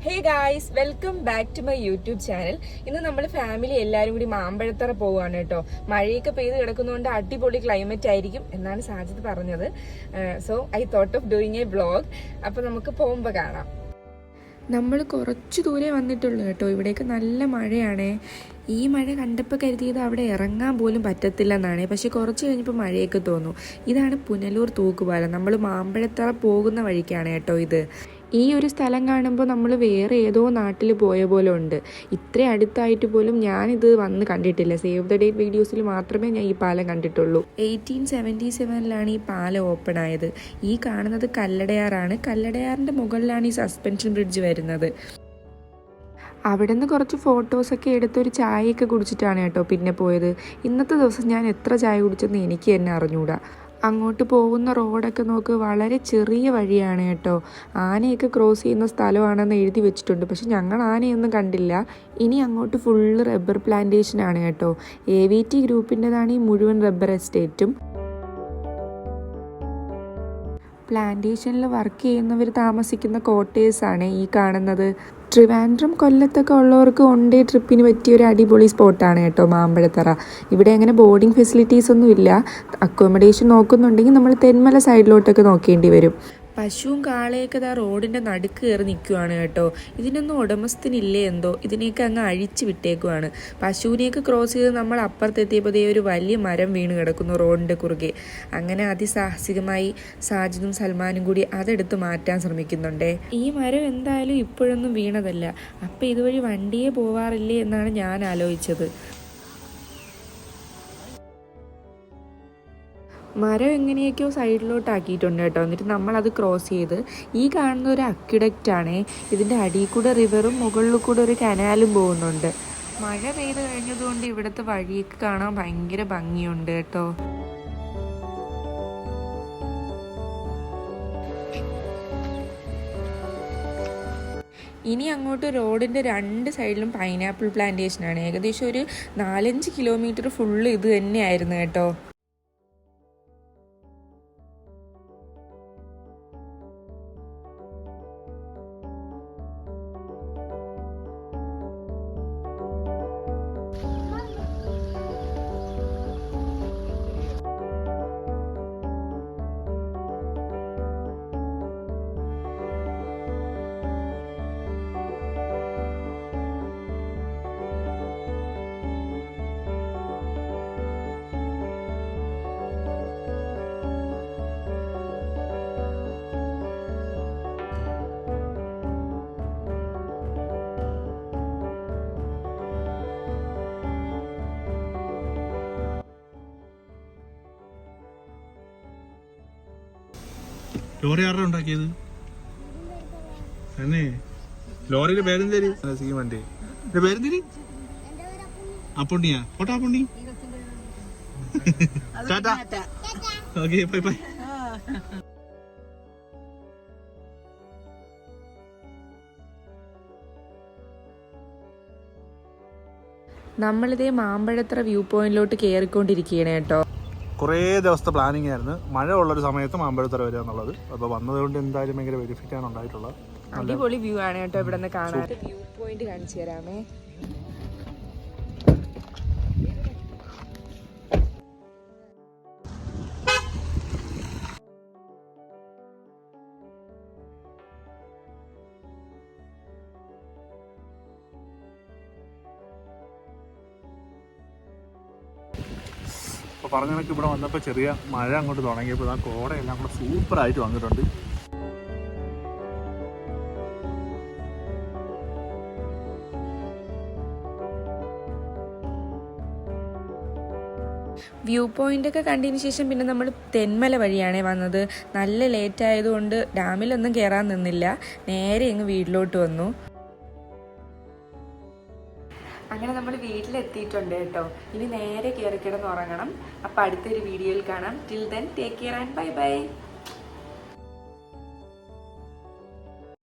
Hey guys, welcome back to my YouTube channel. ഇന്ന് നമ്മൾ family എല്ലാവരും കൂടി മാമ്പഴത്തറ പോവുകയാണ് കേട്ടോ. മഴയൊക്കെ പെയ്ത് കിടക്കുന്നതുകൊണ്ട് അടിപൊളി ക്ലൈമറ്റ് ആയിരിക്കും എന്നാണ് സാജിദ് പറഞ്ഞത്. So I thought of doing A vlog. അപ്പോൾ നമുക്ക് പോകുമ്പോൾ കാണാം. നമ്മൾ കുറച്ച് ദൂരെ വന്നിട്ടുള്ളൂ കേട്ടോ. ഇവിടേക്ക് നല്ല മഴയാണേ. ഈ മഴ കണ്ടപ്പോൾ കരുതിയത് അവിടെ ഇറങ്ങാൻ പോലും പറ്റത്തില്ലെന്നാണ്. പക്ഷേ കുറച്ച് കഴിഞ്ഞപ്പോൾ മഴയൊക്കെ തോന്നും. ഇതാണ് പുനലൂർ തൂക്കുപാലം. നമ്മൾ മാമ്പഴത്തറ പോകുന്ന വഴിക്കാണ് കേട്ടോ ഇത്. ഈ ഒരു സ്ഥലം കാണുമ്പോൾ നമ്മൾ വേറെ ഏതോ നാട്ടിൽ പോയ പോലെ ഉണ്ട്. ഇത്ര അടുത്തായിട്ട് പോലും ഞാനിത് വന്ന് കണ്ടിട്ടില്ല. സേവ് ദ ഡേറ്റ് വീഡിയോസിൽ മാത്രമേ ഞാൻ ഈ പാലം കണ്ടിട്ടുള്ളൂ. 1877 ഈ പാലം ഓപ്പൺ ആയത്. ഈ കാണുന്നത് കല്ലടയാറാണ്. കല്ലടയാറിൻ്റെ മുകളിലാണ് ഈ സസ്പെൻഷൻ ബ്രിഡ്ജ് വരുന്നത്. അവിടെ നിന്ന് കുറച്ച് ഫോട്ടോസൊക്കെ എടുത്ത് ഒരു ചായയൊക്കെ കുടിച്ചിട്ടാണ് കേട്ടോ പിന്നെ പോയത്. ഇന്നത്തെ ദിവസം ഞാൻ എത്ര ചായ കുടിച്ചെന്ന് എനിക്ക് തന്നെ അറിഞ്ഞൂടാ. അങ്ങോട്ട് പോകുന്ന റോഡൊക്കെ നോക്ക്, വളരെ ചെറിയ വഴിയാണ് കേട്ടോ. ആനയൊക്കെ ക്രോസ് ചെയ്യുന്ന സ്ഥലമാണെന്ന് എഴുതി വെച്ചിട്ടുണ്ട്. പക്ഷെ ഞങ്ങൾ ആനയൊന്നും കണ്ടില്ല. ഇനി അങ്ങോട്ട് ഫുള്ള് റബ്ബർ പ്ലാന്റേഷനാണ് കേട്ടോ. AVT ഗ്രൂപ്പിൻ്റെതാണ് ഈ മുഴുവൻ റബ്ബർ എസ്റ്റേറ്റും. പ്ലാന്റേഷനിൽ വർക്ക് ചെയ്യുന്നവർ താമസിക്കുന്ന ക്വാർട്ടേഴ്സാണ് ഈ കാണുന്നത്. ട്രിവാൻഡ്രം കൊല്ലത്തൊക്കെ ഉള്ളവർക്ക് വൺ ഡേ ട്രിപ്പിന് പറ്റിയ ഒരു അടിപൊളി സ്പോട്ടാണ് കേട്ടോ മാമ്പഴത്തറ. ഇവിടെ അങ്ങനെ ബോർഡിംഗ് ഫെസിലിറ്റീസ് ഒന്നും ഇല്ല. അക്കോമഡേഷൻ നോക്കുന്നുണ്ടെങ്കിൽ നമ്മൾ തെന്മല സൈഡിലോട്ടൊക്കെ നോക്കേണ്ടി വരും. പശുവും കാളയൊക്കെ ഇതാ റോഡിൻ്റെ നടുക്ക് കയറി നിൽക്കുവാണ് കേട്ടോ. ഇതിനൊന്നും ഉടമസ്ഥനില്ലേ എന്തോ. ഇതിനെയൊക്കെ അങ്ങ് അഴിച്ചു വിട്ടേക്കുവാണ്. പശുവിനെയൊക്കെ ക്രോസ് ചെയ്ത് നമ്മൾ അപ്പുറത്തെത്തിയപ്പോൾ ഒരു വലിയ മരം വീണ് കിടക്കുന്നു റോഡിൻ്റെ കുറുകെ. അങ്ങനെ അതിസാഹസികമായി സാജിദും സൽമാനും കൂടി അതെടുത്ത് മാറ്റാൻ ശ്രമിക്കുന്നുണ്ടേ. ഈ മരം എന്തായാലും ഇപ്പോഴൊന്നും വീണതല്ല. അപ്പം ഇതുവഴി വണ്ടിയെ പോവാറില്ലേ എന്നാണ് ഞാൻ ആലോചിച്ചത്. മരം എങ്ങനെയൊക്കെയോ സൈഡിലോട്ട് ആക്കിയിട്ടുണ്ട് കേട്ടോ. എന്നിട്ട് നമ്മളത് ക്രോസ് ചെയ്ത് ഈ കാണുന്ന ഒരു അക്വിഡക്റ്റാണേ. ഇതിൻ്റെ അടിയിൽ കൂടെ റിവറും മുകളിൽ കൂടെ ഒരു കനാലും പോകുന്നുണ്ട്. മഴ പെയ്ത് കഴിഞ്ഞതുകൊണ്ട് ഇവിടുത്തെ വഴിയൊക്കെ കാണാൻ ഭയങ്കര ഭംഗിയുണ്ട് കേട്ടോ. ഇനി അങ്ങോട്ട് റോഡിൻ്റെ രണ്ട് സൈഡിലും പൈനാപ്പിൾ പ്ലാന്റേഷനാണ്. ഏകദേശം ഒരു 4-5 കിലോമീറ്റർ ഫുള്ള് ഇത് തന്നെയായിരുന്നു കേട്ടോ. ലോറി ആരുടെ ഉണ്ടാക്കിയത് തന്നെ? ലോറിയുടെ പേരെന്തേരി? സീമന്റെ പേരെന്തേരി? അപ്പുണ്ണിയാ? ഓട്ടാ Appunni. Tata. Okay, bye bye. നമ്മളിതേ മാമ്പഴത്തറ വ്യൂ പോയിന്റിലോട്ട് കയറിക്കൊണ്ടിരിക്കുകയാണ് കേട്ടോ. കുറേ ദിവസത്തെ പ്ലാനിങ് ആയിരുന്നു. മഴ ഉള്ളൊരു സമയത്ത് മാമ്പഴത്തറ വരിക എന്നുള്ളത്. അപ്പോൾ വന്നതുകൊണ്ട് എന്തായാലും ഭയങ്കര വെരിഫിക് ആണ് ഉണ്ടായിട്ടുള്ളത്. അടിപൊളി വ്യൂ ആണ് കേട്ടോ. ഇവിടെ നിന്ന് കാണാൻ വ്യൂ പോയിന്റ് കാണിച്ചു തരാമേ. അപ്പോൾ പറഞ്ഞ കണക്ക് ഇവിടെ വന്നപ്പോൾ ചെറിയ മഴ അങ്ങോട്ട് തുടങ്ങിയപ്പോൾ ആ കോടയെല്ലാം കൂടെ സൂപ്പറായിട്ട് വന്നിട്ടുണ്ട്. വ്യൂ പോയിൻ്റൊക്കെ കണ്ടതിന് ശേഷം പിന്നെ നമ്മൾ തെന്മല വഴിയാണ് വന്നത്. നല്ല ലേറ്റ് ആയതുകൊണ്ട് ഡാമിലൊന്നും കയറാൻ നിന്നില്ല. നേരെ അങ്ങ് വീട്ടിലോട്ട് വന്നു. അങ്ങനെ നമ്മൾ വീട്ടിലെത്തിയിട്ടുണ്ട് കേട്ടോ. ഇനി നേരെ കയറി കിടന്ന് ഉറങ്ങണം. അപ്പോൾ അടുത്തൊരു വീഡിയോയിൽ കാണാം. Till then take care and bye bye.